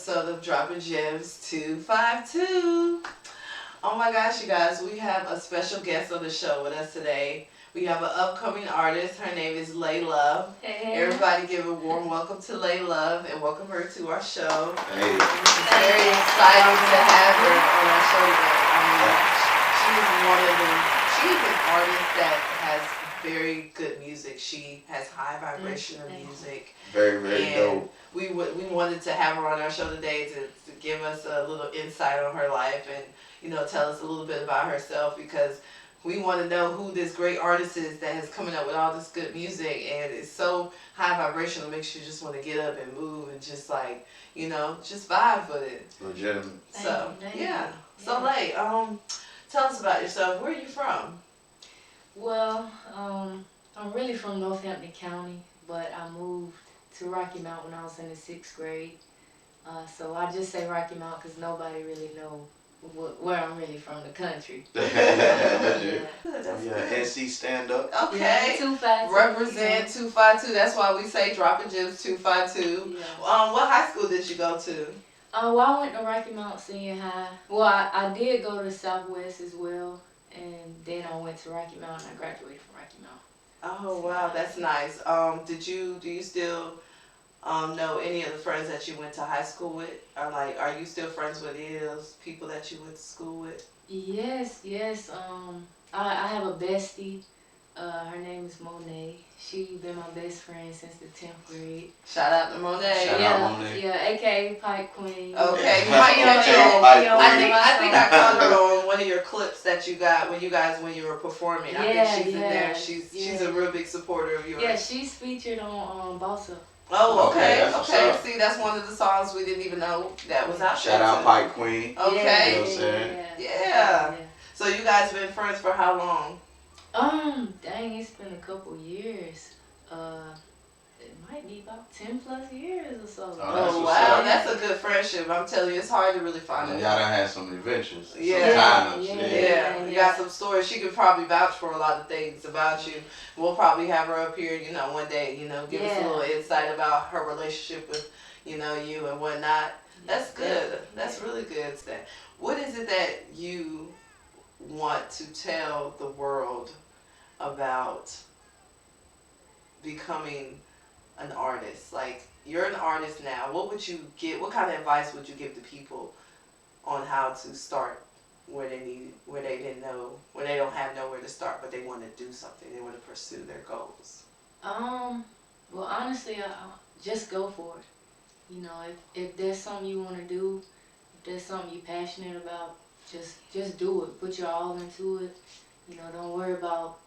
episode of Dropping Gems 252. Oh my gosh, you guys, we have a special guest on the show with us today. We have an upcoming artist. Her name is Laylove. Hey. Everybody give a warm welcome to Laylove and welcome her to our show. Hey. It's very exciting to have her on our show today. She's an artist that has very good music. She has high vibrational music. Very, very dope. We wanted to have her on our show today to give us a little insight on her life and, tell us a little bit about herself, because we want to know who this great artist is that is coming up with all this good music, and it's so high vibrational, it makes you just want to get up and move and just just vibe with it. Legitimate. So, yeah. So, Lay, tell us about yourself. Where are you from? Well, I'm really from Northampton County, but I moved to Rocky Mount when I was in the 6th grade. So I just say Rocky Mount because nobody really know where I'm really from, the country. Yeah, NC stand up. Okay. Yeah, 252. Represent 252. That's why we say Dropping Gems 252. Yeah. What high school did you go to? Well, I went to Rocky Mount Senior High. Well, I did go to Southwest as well, and then I went to Rocky Mount and I graduated from Rocky Mount. Oh wow, that's nice. Do you still know any of the friends that you went to high school with? Or are you still friends with any of those people that you went to school with? Yes. I have a bestie. Her name is Monet. She been my best friend since the 10th grade. Shout out to Monet. Shout out Monet. Yeah, aka Pipe Queen. Okay, you might catch her. I think I caught her on one of your clips that you got when you were performing. I think she's in there. She's a real big supporter of yours. Yeah, she's featured on Boss Up. Oh, okay. Okay. See, that's one of the songs we didn't even know that was out there. Shout out Pipe Queen. Okay. You know what I'm saying? Yeah. So you guys been friends for how long? Dang, it's been a couple years. It might be about 10 plus years or so. Oh wow, that's a good friendship. I'm telling you, it's hard to really find it. Y'all done had some adventures. Yeah. Some Yeah. You got some stories. She could probably vouch for a lot of things about you. We'll probably have her up here, one day, give us a little insight about her relationship with, you and whatnot. That's good. That's really good. What is it that you want to tell the world about becoming an artist? Like, you're an artist now. What kind of advice would you give to people on how to start where they don't have nowhere to start, but they want to do something, they want to pursue their goals? Well, honestly, I just go for it. If there's something you want to do, if there's something you're passionate about, just do it. Put your all into it. Don't worry about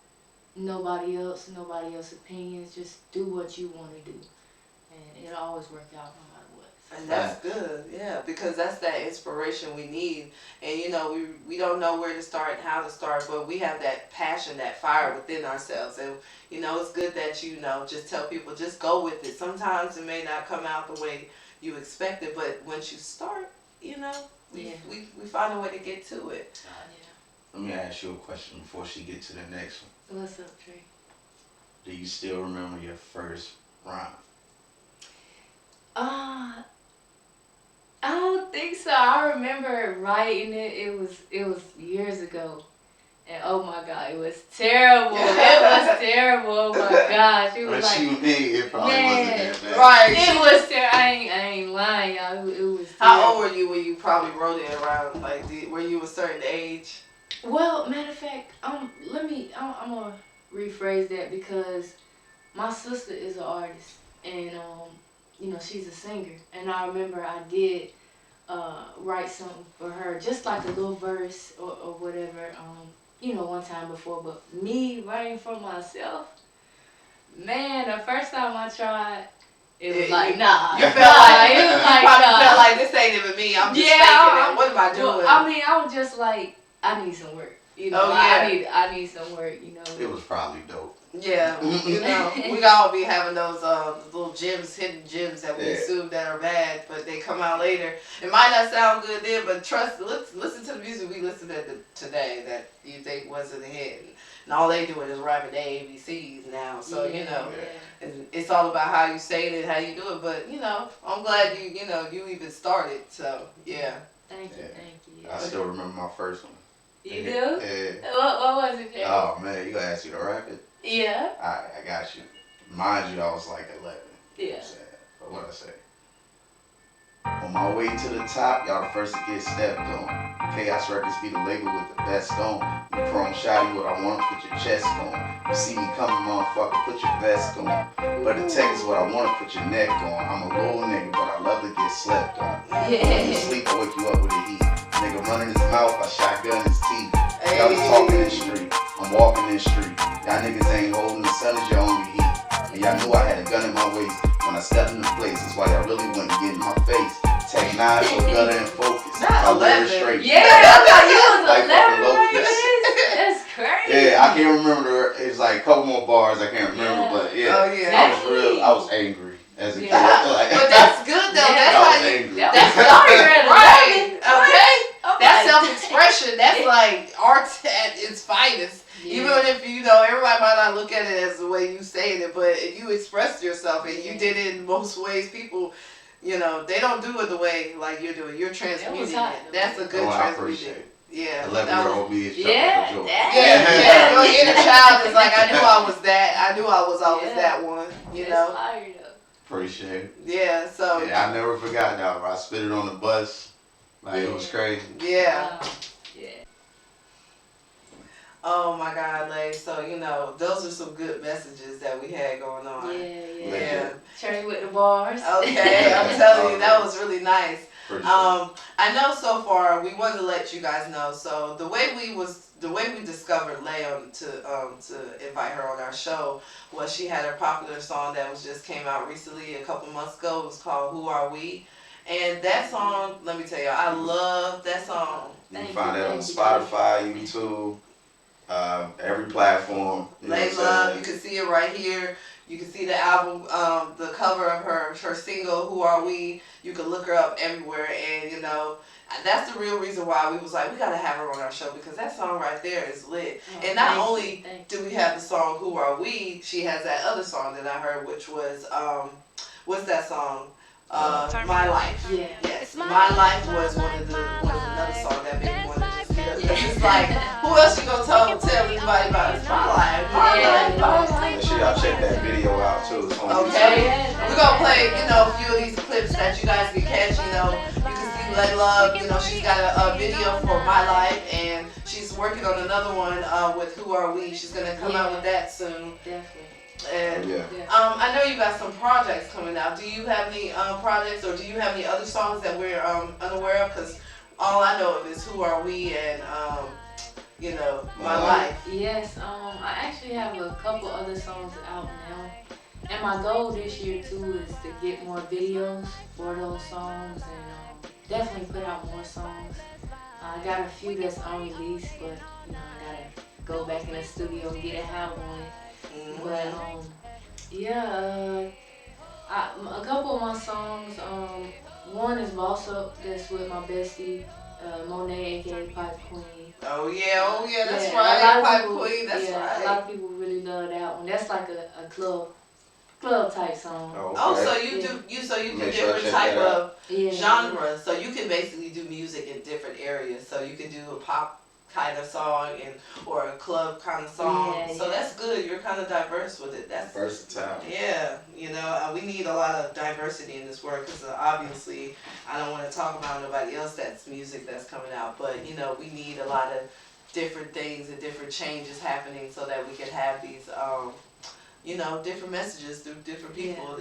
nobody else's opinions. Just do what you want to do, and it'll always work out no matter what. And that's good, yeah, because that's that inspiration we need. And we don't know where to start and how to start, but we have that passion, that fire within ourselves. And it's good that just tell people, just go with it. Sometimes it may not come out the way you expect it, but once you start, we find a way to get to it. Let me ask you a question before she gets to the next one. What's up, Trey? Do you still remember your first rhyme? I don't think so. I remember writing it. It was years ago, and oh my god, it was terrible. It was terrible. Oh my gosh, it was It probably wasn't that bad. Right. It was terrible. I ain't lying, y'all. It was terrible. How old were you when you probably wrote it around? Were you a certain age? Well, matter of fact, I'm gonna rephrase that, because my sister is an artist, and she's a singer, and I remember I did write something for her, just like a little verse or whatever, one time before. But me writing for myself, man, the first time I tried, it was nah. You felt like it was you probably felt like this ain't even me. I'm just faking it. What am I doing? Well, I was just like, I need some work. I need some work. It was probably dope. Yeah, we all be having those little hidden gems that we assume that are bad, but they come out later. It might not sound good then, but listen to the music we listened to today that you think wasn't a hit. and all they doing is rapping their ABCs now. So you know, Yeah. and it's all about how you say it and how you do it. But you know, I'm glad you even started. So yeah. Thank you, thank you. I still remember my first one. You do? Yeah. What was it, Jay? Oh man, you gonna ask me to rap it? Yeah. Alright, I got you. Mind you, I was like 11. Yeah. You know what I'm saying? But what I say? On my way to the top, y'all the first to get stepped on. Chaos Records be the label with the best on. You chrome shotty, what I want, put your chest on. You see me coming, motherfucker, put your vest on. But the tech is what I want, put your neck on. I'm a little nigga, but I love to get slept on. When you sleep, I wake you up with the heat. Nigga running his mouth, I shotgun his teeth. Y'all was talking in the street, I'm walking in the street. Y'all niggas ain't holding the sun as your only heat. And y'all knew I had a gun in my waist when I stepped into place. That's why y'all really wouldn't get in my face. Tech 9, so gutter and focus. Not I live 11. straight. Yeah, I thought you was Like 11 fucking right Lopez. That's crazy. Yeah, I can't remember. It's like a couple more bars I can't remember, but yeah. Oh yeah. I was angry as a kid. But that's good though. Yeah. That's I how was you. angry. That's sorry, Right. Okay. Oh That's my self-expression. That's like art at its finest. Yeah. Even if everybody might not look at it as the way you saying it, but if you expressed yourself and you did it in most ways, people, they don't do it the way like you're doing. You're transmuting it. That's a good I appreciate transmuting. it. Yeah. 11-year-old me is Yeah, chocolate joy. Yeah. Your inner child is like, I knew I was that. I knew I was always that one. You know. Fire, though. Appreciate it. Yeah. So. Yeah, I never forgot that. I spit it on the bus. Like it was crazy. Yeah. Wow. Yeah. Oh my God, Lay. So, those are some good messages that we had going on. Yeah. Cherry with the bars. Okay, I'm telling you, that was really nice. Appreciate I know so far we wanted to let you guys know. So the way we discovered Lay to invite her on our show was she had a popular song that just came out recently a couple months ago. It was called "Who Are We," and that song, let me tell you, I love that song. You can find that on Spotify, YouTube. Every platform. Laylove, you can see it right here. You can see the album, the cover of her single, "Who Are We?" You can look her up everywhere, and that's the real reason why we was like, we gotta have her on our show because that song right there is lit. And not only do we have the song "Who Are We," she has that other song that I heard, which was what's that song? My Life. Yeah. Yes, My Life was another song that made me want to just get up. Because it's like, who else you gonna tell everybody about? It's my life. My life. My life. Make sure y'all check that video out too. It's on Okay. YouTube. We're gonna play, a few of these clips that you guys can catch. You can see Laylove. She's got a video for My Life, and she's working on another one with Who Are We. She's gonna come out with that soon. Definitely. And Yeah. I know you got some projects coming out. Do you have any projects, or do you have any other songs that we're unaware of? Because all I know of is "Who Are We" and My Life. Yes. I actually have a couple other songs out now, and my goal this year too is to get more videos for those songs and definitely put out more songs. I got a few that's unreleased, but I gotta go back in the studio and get a hat on it. But a couple of my songs. One is "Boss Up," that's with my bestie Monet, aka Pipe Queen. Oh yeah, that's Yeah, right, Pipe Queen. That's right. A lot of people really love that one. That's like a club type song. Oh, so you do Make sure different type of Yeah. genres. So you can basically do music in different areas. So you can do a pop kind of song or a club kind of song. Yeah, so that's good. You're kind of diverse with it. That's versatile. Yeah, we need a lot of diversity in this work because obviously I don't want to talk about nobody else that's music that's coming out, but we need a lot of different things and different changes happening so that we can have these different messages through different people.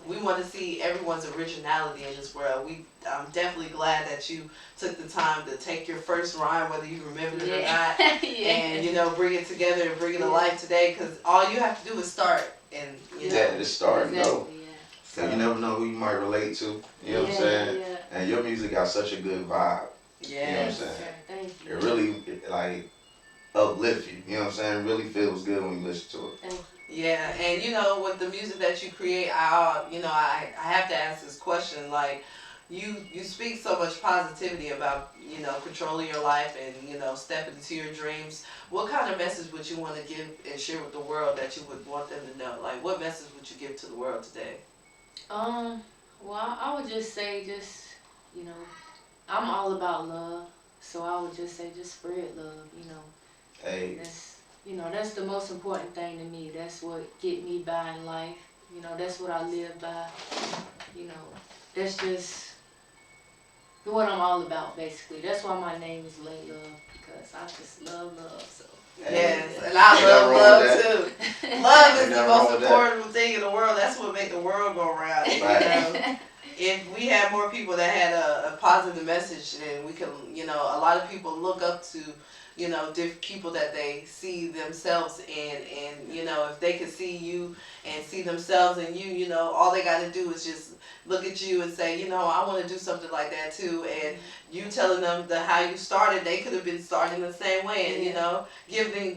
We want to see everyone's originality in this world. I'm definitely glad that you took the time to take your first rhyme, whether you remembered it or not, and bring it together and bring it to life today. Because all you have to do is start, and just start and go. Yeah. So you never know who you might relate to. You know what I'm saying? Yeah. And your music got such a good vibe. Yeah. You know what I'm saying? Thank you. It really uplift you. You know what I'm saying? It really feels good when you listen to it. Thank you. Yeah, and with the music that you create, I have to ask this question, like, you speak so much positivity about, controlling your life and, stepping into your dreams. What kind of message would you want to give and share with the world that you would want them to know? Like, what message would you give to the world today? Um, well, I would just say, you know, I'm all about love, so I would just say, just spread love. Hey, That's the most important thing to me. That's what get me by in life. That's what I live by. You know, that's just what I'm all about, basically. That's why my name is Laylove, because I just love love. So. Yes, hey, and I ain't love nothing wrong love with too. Love is Ain't the nothing most wrong with that. important thing in the world. That's what make the world go round. Right. If we had more people that had a positive message, and we can, a lot of people look up to, different people that they see themselves in, and if they could see you and see themselves in you, all they got to do is just look at you and say, I want to do something like that too, and you telling them how you started, they could have been starting the same way, and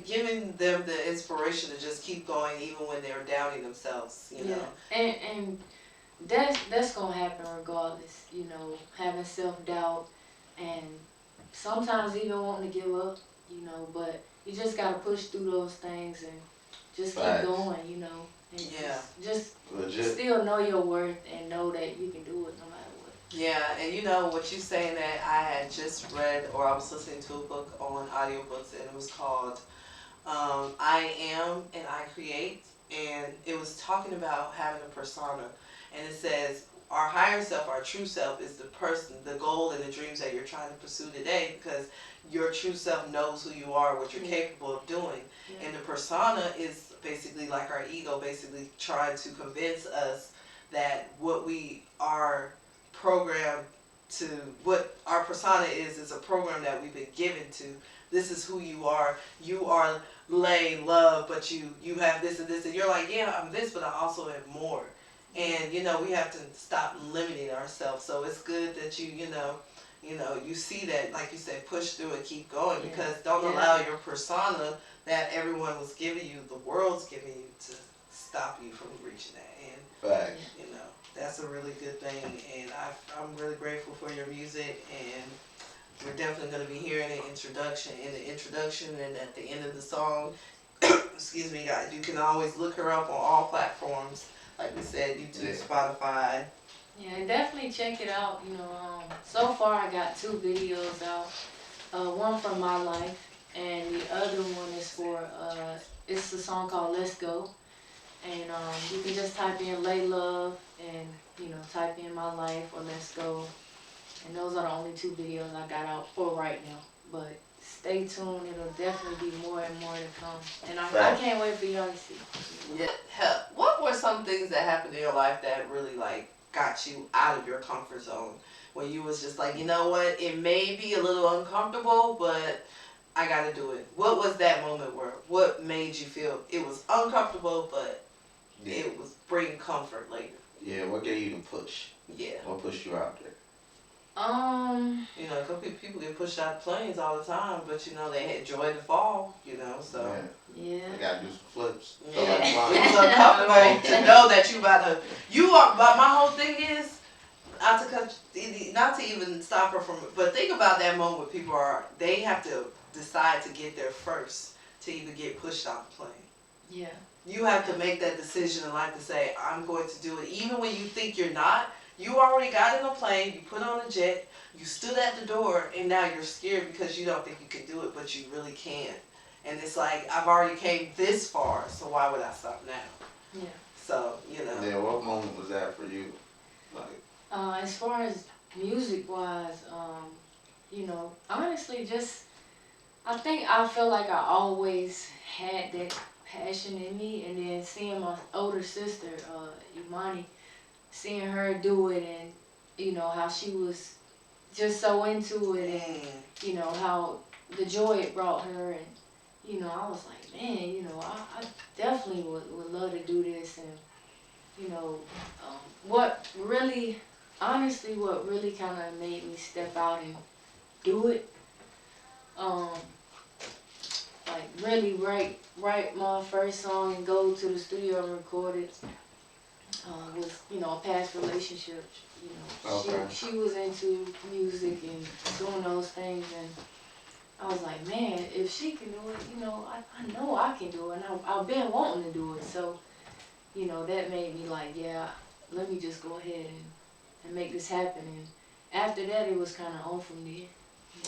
giving them the inspiration to just keep going even when they're doubting themselves, Yeah, and that's gonna happen regardless. Having self-doubt and sometimes even wanting to give up. But you just gotta push through those things and just keep Facts. going. And Yeah. just Legit. still know your worth and know that you can do it no matter what. Yeah, and what you saying that I had just read, or I was listening to a book on audiobooks, and it was called I Am and I Create, and it was talking about having a persona, and it says our higher self, our true self, is the person, the goal, and the dreams that you're trying to pursue today, because your true self knows who you are, what you're capable of doing, and the persona is basically like our ego, basically trying to convince us that what we are programmed to, what our persona is a program that we've been given to. This is who you are. You are lay love, but you have this and this, and you're like, yeah, I'm this, but I also have more. And we have to stop limiting ourselves. So it's good that you see that, like you said, push through and keep going, because don't allow your persona that everyone was giving you, the world's giving you, to stop you from reaching that. And Facts. that's a really good thing, and I'm really grateful for your music, and we're definitely going to be hearing an introduction, and at the end of the song. Excuse me, guys. You can always look her up on all platforms, like we said, YouTube, Spotify. Yeah, and definitely check it out. So far I got 2 videos out. One from my life, and the other one is it's a song called Let's Go. And you can just type in Laylove and, type in my life or Let's Go. And those are the only 2 videos I got out for right now. But stay tuned, it'll definitely be more and more to come. And I can't wait for y'all to see. Yeah. Hell, what were some things that happened in your life that really got you out of your comfort zone? When you was just like, you know what, it may be a little uncomfortable, but I gotta do it. What was that moment what made you feel it was uncomfortable, but it was bringing comfort later? Yeah, what gave you the push? Yeah. What pushed you out there? Cause people get pushed out of planes all the time, but they enjoy the fall, so. Yeah. I gotta do some flips. Yeah. It was uncomfortable to know that but my whole thing is, not to even stop her from, but think about that moment they have to decide to get there first to even get pushed off the plane. Yeah. You have to make that decision in life to say, I'm going to do it. Even when you think you're not, you already got in a plane, you put on a jet, you stood at the door, and now you're scared because you don't think you can do it, but you really can. And it's like, I've already came this far, so why would I stop now? Yeah. So, Yeah, what moment was that for you? As far as music-wise, honestly, I feel like I always had that passion in me, and then seeing my older sister, Imani, seeing her do it, and how she was just so into it, and how the joy it brought her, and I was like, man, I definitely would love to do this, and what really kind of made me step out and do it, really write my first song and go to the studio and record it, was a past relationship you know, Okay. she was into music and doing those things, and I was like, man, if she can do it, you know, I know I can do it, and I've been wanting to do it. So, you know, that made me like, yeah, let me just go ahead and make this happen. And after that, it was kind of on from there.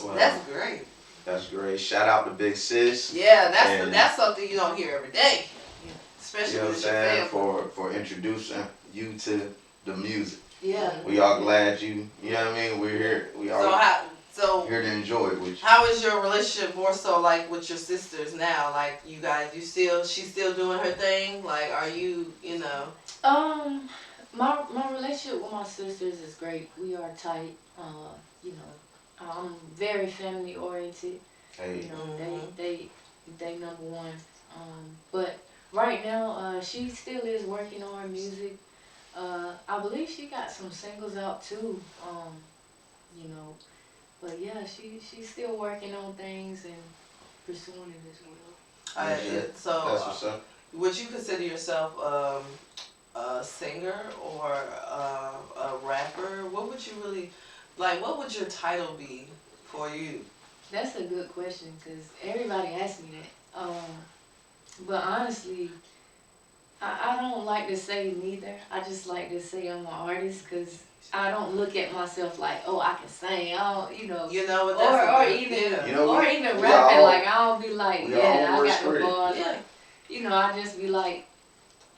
Well, That's great. that's great. Shout out to Big Sis. Yeah, And- that's something you don't hear every day, Yeah. especially You know what I'm with your saying? family. For introducing you to the music. Yeah. We all glad you know what I mean? We're here. We all here to enjoy it with you. How is your relationship more so like with your sisters now? Like you guys, she's still doing her thing? Like are you, you know? My relationship with my sisters is great. We are tight. You know, I'm very family oriented. Hey, You know, Mhm. they number one. But right now, she still is working on her music. I believe she got some singles out too. You know, but yeah, she's still working on things and pursuing it as well. that's what's up. Would you consider yourself a singer or a rapper? What would you really like? What would your title be for you? That's a good question because everybody asks me that. But honestly, I don't like to say neither. I just like to say I'm an artist because I don't look at myself like, oh, I can sing. I don't, you know. You know what? Or even You know, or even we rapping. all- Like I don't be like, we yeah, all I worst got the critic. bars. Yeah. Like, you know, I just be like,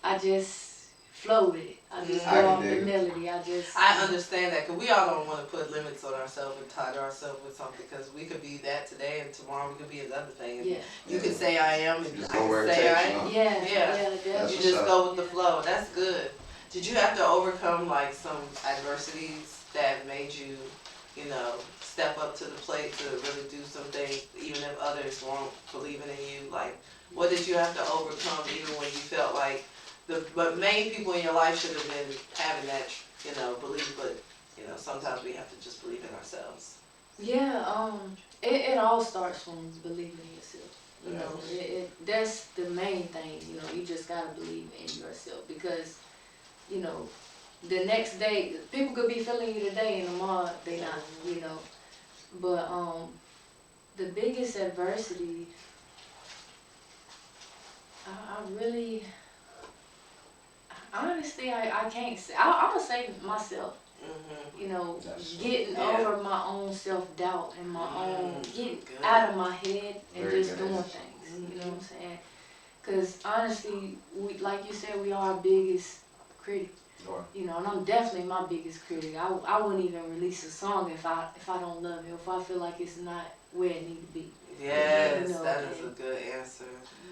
I just flow with it. I just I go can off the dig it. melody. I just. I understand that because we all don't want to put limits on ourselves and tie to ourselves with something because we could be that today and tomorrow we could be another thing. And Yeah. you can say I am and Just I go where can it say takes I you, am. huh? Yeah. Yeah. Yeah. That's You what's just up. go with the flow. That's good. Did you have to overcome like some adversities that made you, you know, step up to the plate to really do some things even if others weren't believing in you? Like, what did you have to overcome even when you felt like but main people in your life should have been having that, you know, belief, but you know, sometimes we have to just believe in ourselves. Yeah. It all starts from believing in yourself. You know, that's the main thing. You know, you just gotta believe in yourself because, you know, the next day people could be feeling you today and tomorrow they not. You know, but the biggest adversity, I really, honestly, I can't say. I'm gonna say myself. Mm-hmm. You know, That's getting yeah. over my own self-doubt and my own, getting Good. out of my head and Very just good doing answer. things. You know what I'm saying? Because honestly, we, like you said, we are our biggest critic. Sure. You know, and I'm definitely my biggest critic. I wouldn't even release a song if I don't love it, if I feel like it's not where it need to be. Yes, You know, that is a good answer.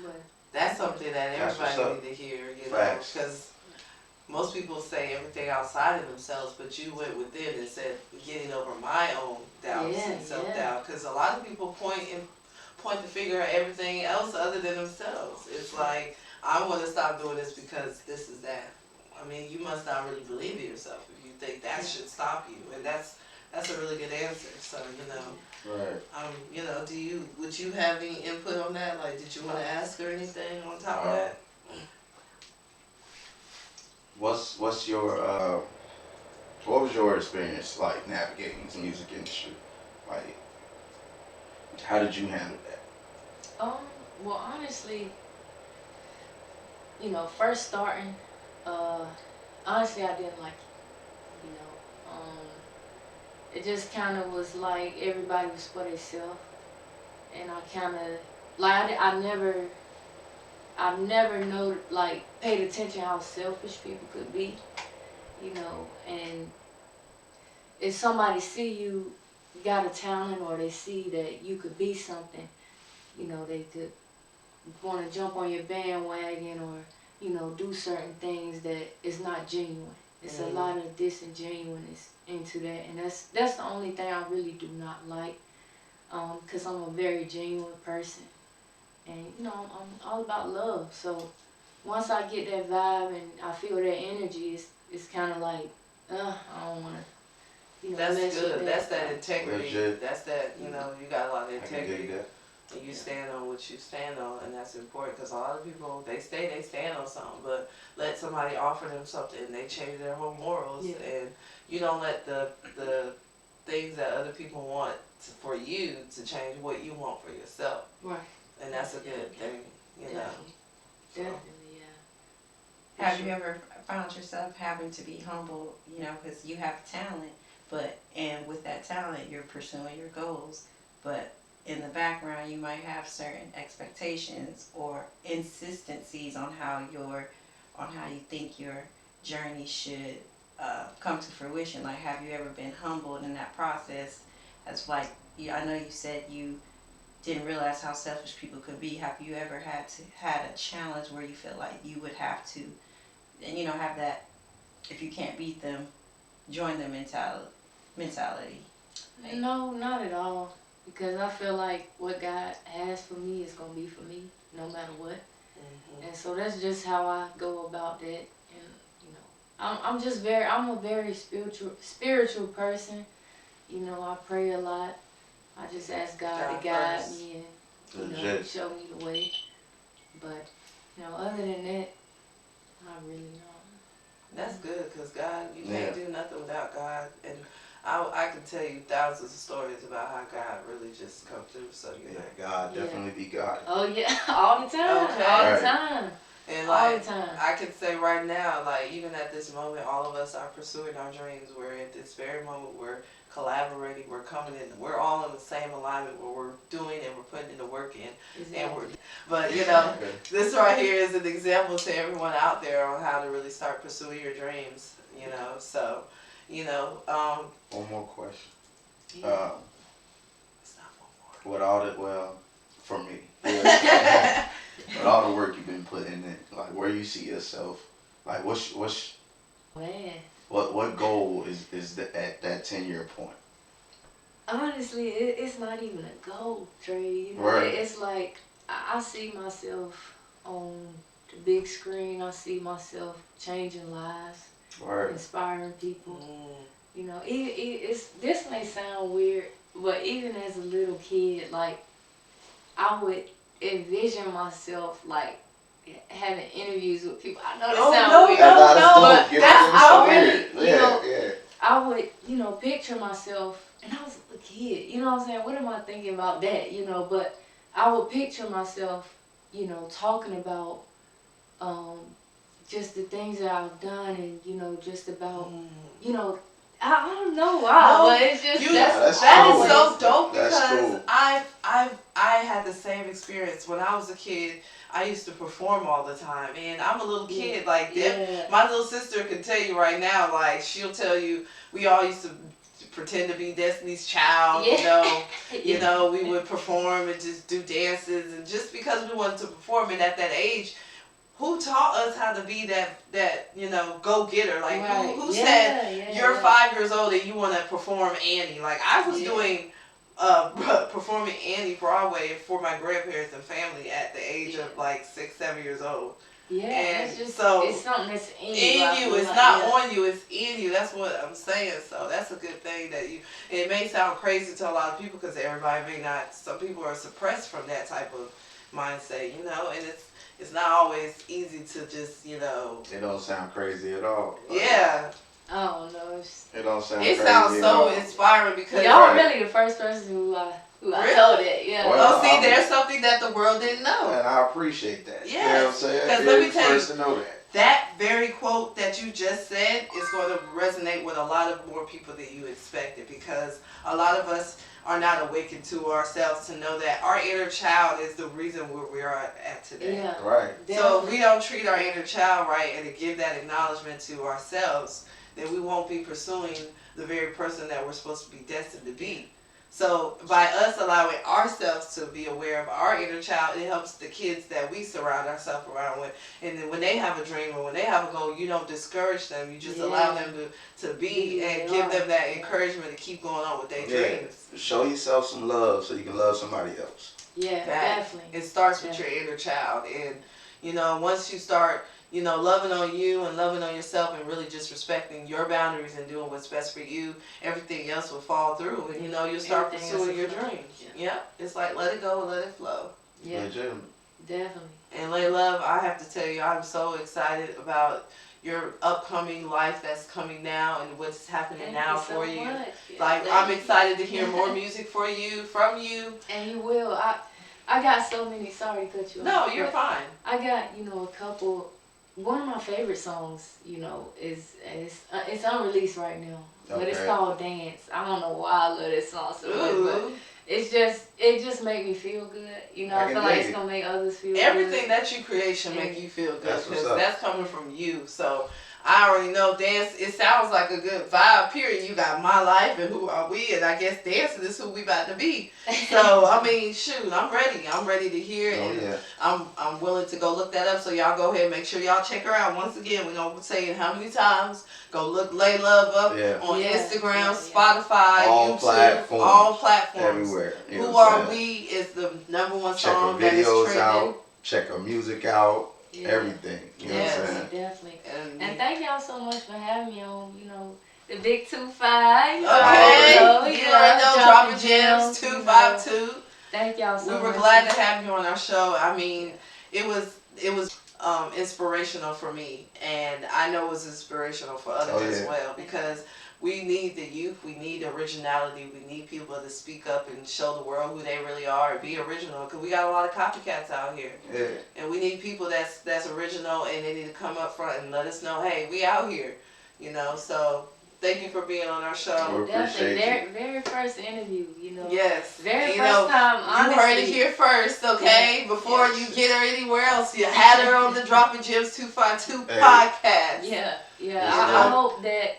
But That's something that That's what's everybody up. need to hear, you know, Facts. because most people say everything outside of themselves, but you went within and said getting over my own doubts Yeah, and self-doubt. Because a lot of people point the finger at everything else other than themselves. It's like, I want to stop doing this because this is that. I mean, you must not really believe in yourself if you think that should stop you, and that's a really good answer. So you know, Right. you know, would you have any input on that? Like, did you want to ask her anything on top of that? What's your what was your experience like navigating the music industry? Like, how did you handle that? well, honestly, you know, first starting, honestly, I didn't like it. You know, it just kind of was like everybody was for themselves, and I kind of like I never know like paid attention how selfish people could be. You know, and if somebody see you got a talent or they see that you could be something, you know, they could want to jump on your bandwagon or, you know, do certain things that is not genuine. It's a lot of disingenuousness into that, and that's the only thing I really do not like, because I'm a very genuine person, and you know, I'm all about love. So once I get that vibe and I feel that energy, it's kind of like, I don't want to, you know, That's mess good. with That's that. that integrity. Legit. That's that, you know, you got a lot of I can dig integrity. that. And you stand on what you stand on, and that's important because a lot of people they stand on something, but let somebody offer them something and they change their whole morals, and you don't let the things that other people want for you to change what you want for yourself. Right. And that's a good thing, you know. Definitely, yeah. Have you ever found yourself having to be humble, because you have talent, and with that talent, you're pursuing your goals, but in the background, you might have certain expectations or insistencies on how you think your journey should come to fruition. Like, have you ever been humbled in that process? As like, I know you said you didn't realize how selfish people could be. Have you ever had a challenge where you feel like you would have to, and have that, if you can't beat them, join their mentality? No, not at all. Because I feel like what God has for me is gonna be for me, no matter what. Mm-hmm. And so that's just how I go about that. And I'm a very spiritual person. I pray a lot. I just ask God to guide me and show me the way. But other than that, not really. No. That's good because God, you can't do nothing without God, and I can tell you thousands of stories about how God really just come through. So God definitely be God. Oh yeah, all the time. Okay. All the time. And all the time. I can say right now, like even at this moment, all of us are pursuing our dreams. We're at this very moment, we're collaborating, we're coming in, we're all in the same alignment where we're doing and we're putting in the work in. Exactly. But this right here is an example to everyone out there on how to really start pursuing your dreams. So. One more question. Yeah. It's not one more. With all the for me, with all the work you've been putting in, like where you see yourself, like what's Man. what goal is at that 10-year point? Honestly, it's not even a goal, Trey. Right. It's like I see myself on the big screen. I see myself changing lives, Right. inspiring people. This may sound weird, but even as a little kid, like I would envision myself like having interviews with people. I know that sounds weird. I would, picture myself, and I was a kid, you know what I'm saying? What am I thinking about that, but I would picture myself, talking about just the things that I've done and, just about, I don't know why, but it's just, that is so dope That's because cool. I had the same experience when I was a kid. I used to perform all the time, and I'm a little kid. Like my little sister can tell you right now. Like she'll tell you, we all used to pretend to be Destiny's Child. We would perform and just do dances, and just because we wanted to perform, and at that age, who taught us how to be that go getter? Like who said you're 5 years old and you want to perform Annie? Like I was doing. Performing Annie Broadway for my grandparents and family at the age of like 6, 7 years old. Yeah, and it's just, so it's something that's in you. It's not on you. It's in you. That's what I'm saying. So that's a good thing that you. And it may sound crazy to a lot of people because everybody may not. Some people are suppressed from that type of mindset, and it's not always easy to just It don't sound crazy at all. Yeah. I don't know. It don't sound. It sounds so inspiring because y'all really the first person who I told it. Yeah. Well, see, there's something that the world didn't know, and I appreciate that. Yes. You know what I'm saying? Because let me tell you, to know that. That very quote that you just said is going to resonate with a lot of more people than you expected, because a lot of us are not awakened to ourselves to know that our inner child is the reason where we are at today. Yeah. Right. So if we don't treat our inner child right and to give that acknowledgement to ourselves, then we won't be pursuing the very person that we're supposed to be destined to be. So by us allowing ourselves to be aware of our inner child, it helps the kids that we surround ourselves around with. And then when they have a dream or when they have a goal, you don't discourage them. You just allow them to be and give them that encouragement to keep going on with their dreams. Show yourself some love so you can love somebody else. Yeah, definitely. It starts with your inner child. And, once you start you know, loving on you and loving on yourself and really just respecting your boundaries and doing what's best for you, everything else will fall through and, you know, you'll start Everything pursuing else your will flow. dreams. Yeah. It's like let it go and let it flow. Yeah, Legitimate. definitely. And Laylove, I have to tell you, I'm so excited about your upcoming life that's coming now and what's happening Thank now you so for you. much. Yeah, Like thank I'm you. excited to hear more music for you, from you. And you will. I got so many. Sorry to cut you off. No, you're but fine. I got, you know, a couple. One of my favorite songs, you know, is it's unreleased right now, but it's Okay. called Dance. I don't know why I love this song so much, but Ooh. it just make me feel good. You know, I I can feel like dig it's it. gonna make others feel Everything good. that you create should make you feel good That's what's because up. that's coming from you. So I already know dance. It sounds like a good vibe. Period. You got my life and who are we, and I guess dancing is who we about to be. So I mean, shoot, I'm ready. I'm ready to hear it, Oh and yeah. I'm willing to go look that up. So y'all go ahead, and make sure y'all check her out. Once again, we're gonna say it how many times. Go look Laylove up Yeah. on Yeah, Instagram, yeah. Spotify, All YouTube, platforms. all platforms. Everywhere. You know Who what I'm Are saying? We is the number one Check her song that is videos trending. out. Check her music out. Yeah. Everything. You know Yes. what I'm saying? Definitely. And And thank y'all so much for having me on, you know, the Big 2-5. You okay, already you know, already know, dropping gems, you know. 252. Thank y'all so We much. were glad to have you on our show. I mean, it was inspirational for me, and I know it was inspirational for others Oh, as yeah. well because we need the youth, we need originality, we need people to speak up and show the world who they really are and be original because we got a lot of copycats out here, Yeah. and we need people that's original and they need to come up front and let us know, hey, we out here, you know. So thank you for being on our show. We appreciate Definitely. Very first interview, you know. Yes. Very You first know, time, you honestly. heard it here first, okay? Before Yes. you get her anywhere else, you had her on the Dropping Gems 252 Hey. podcast. Yeah. Yes, I sir. hope that,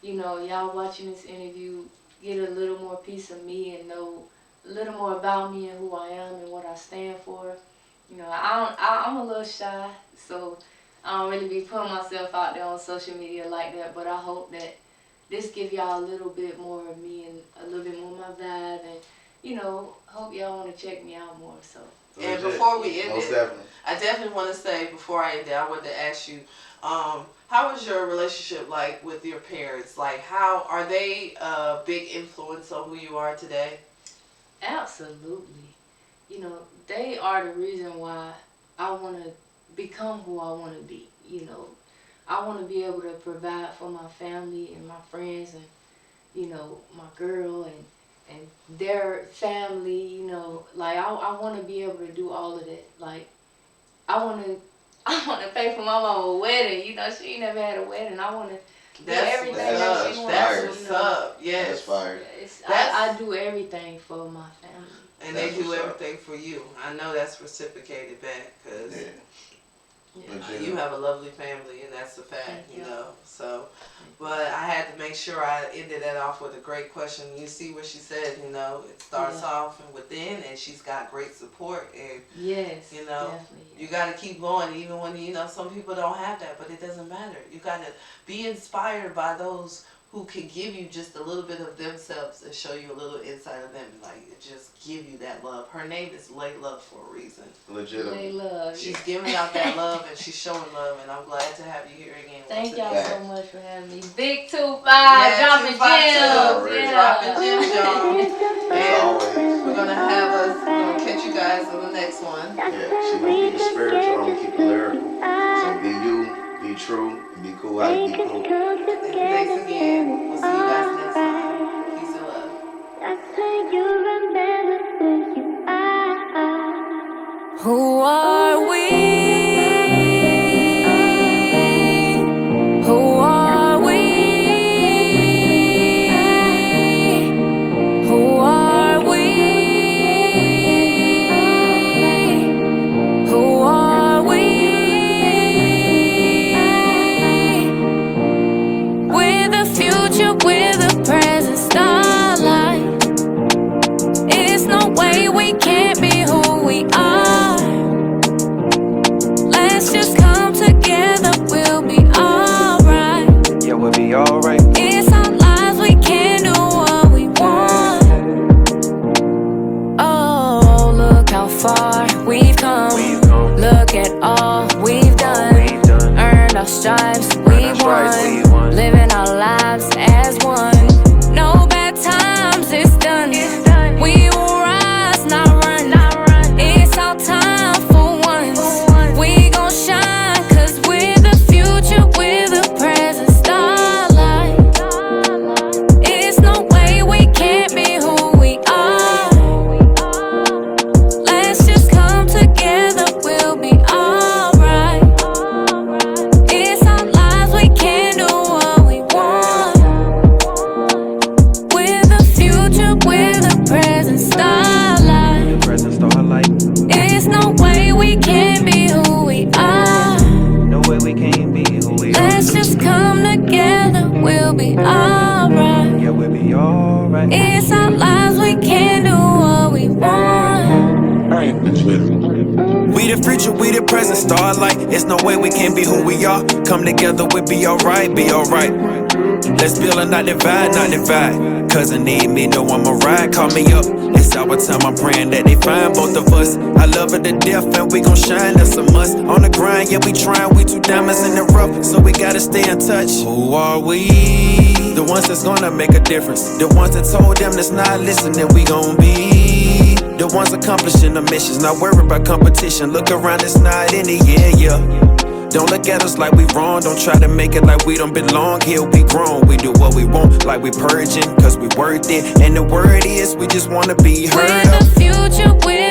you know, y'all watching this interview get a little more piece of me and know a little more about me and who I am and what I stand for. You know, I'm a little shy, so I don't really be putting myself out there on social media like that, but I hope that this give y'all a little bit more of me and a little bit more of my vibe, and, you know, hope y'all want to check me out more, so. And Legit. before we end Most it, definitely. I definitely want to say, before I end it, I wanted to ask you, how was your relationship like with your parents? Like, how are they a big influence on who you are today? Absolutely. You know, they are the reason why I want to become who I want to be. You know, I want to be able to provide for my family and my friends and, you know, my girl and their family, you know. Like, I want to be able to do all of that. Like, I want to pay for my mama wedding. You know, she ain't never had a wedding. I want to do everything that she wants. That's you what's know. up. Yes. That's fire. I do everything for my family. And That's they do what's up. everything for you. I know that's reciprocated back because Yeah. Legit. you have a lovely family, and that's a fact, Thank you you. know. So, but I had to make sure I ended that off with a great question. You see what she said, you know, it starts Yeah. off within, and she's got great support, and Yes, you know, definitely. you got to keep going, even when, you know, some people don't have that, but it doesn't matter. You got to be inspired by those who can give you just a little bit of themselves and show you a little inside of them, like just give you that love. Her name is Laylove for a reason. Legitimate. Laylove. She's giving out that love and she's showing love, and I'm glid to have you here again. Thank once y'all again. so much for having me. Big 2-5, Yeah, dropping 252, gems. dropping gems, y'all. As And always. we're gonna catch you guys on the next one. Yeah, she gonna keep it spiritual, I'm gonna keep it lyrical. So be you, be true, and be cool how you be cool. And thanks again. We'll see you guys next time. Peace and love. That's when you remember who you are. Who are we? Who are we? Who are we? Who are we? We're the future, we're the future, we the present, starlight. It's no way we can't be who we are. Come together, we be alright, be alright. Let's build and not divide, not divide. Cousin need me, know I'ma ride, call me up. It's our time, I'm praying that they find both of us. I love her to death and we gon' shine, that's a must. On the grind, yeah we trying, we two diamonds in the rough. So we gotta stay in touch. Who are we? The ones that's gonna make a difference. The ones that told them that's not listening, we gon' be the ones accomplishing the missions. Not worry about competition, look around, it's not in it, yeah. Don't look at us like we wrong. Don't try to make it like we don't belong here. We grown, we do what we want, like we purging, cause we worth it. And the word is, we just wanna be heard We're the of. future, we're